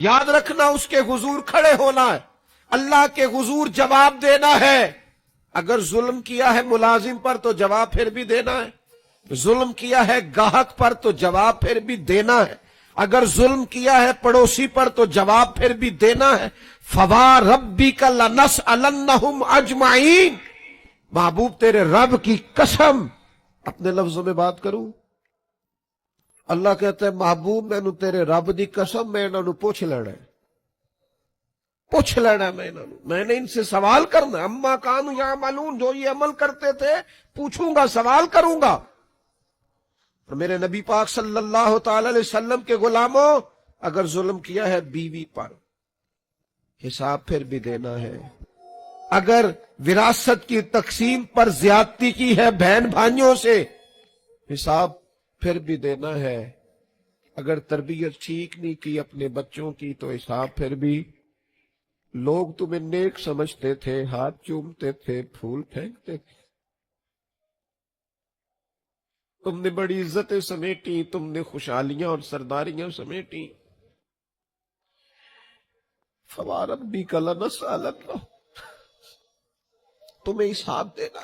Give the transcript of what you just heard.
یاد رکھنا اس کے حضور کھڑے ہونا ہے، اللہ کے حضور جواب دینا ہے۔ اگر ظلم کیا ہے ملازم پر تو جواب پھر بھی دینا ہے، ظلم کیا ہے گاہک پر تو جواب پھر بھی دینا ہے، اگر ظلم کیا ہے پڑوسی پر تو جواب پھر بھی دینا ہے۔ فَوَرَبِّكَ لَنَسْأَلَنَّهُمْ أَجْمَعِينَ، محبوب تیرے رب کی قسم، اپنے لفظوں میں بات کروں، اللہ کہتا ہے محبوب میں تیرے رب دی قسم میں انہوں پوچھ لینا ہے، پوچھ لینا ہے میں نے ان سے سوال کرنا، اما کانوا یعملون، جو یہ عمل کرتے تھے پوچھوں گا، سوال کروں گا۔ اور میرے نبی پاک صلی اللہ تعالی علیہ وسلم کے غلاموں، اگر ظلم کیا ہے بیوی پر حساب پھر بھی دینا ہے، اگر وراثت کی تقسیم پر زیادتی کی ہے بہن بھائیوں سے حساب پھر بھی دینا ہے، اگر تربیت ٹھیک نہیں کی اپنے بچوں کی تو حساب پھر بھی۔ لوگ تمہیں نیک سمجھتے تھے، ہاتھ چومتے تھے، پھول پھینکتے تھے، تم نے بڑی عزتیں سمیٹی، تم نے خوشحالیاں اور سرداریاں سمیٹی۔ فَوَرَبِّكَ لَنَسْأَلَنَّهُمْ، تمہیں حساب دینا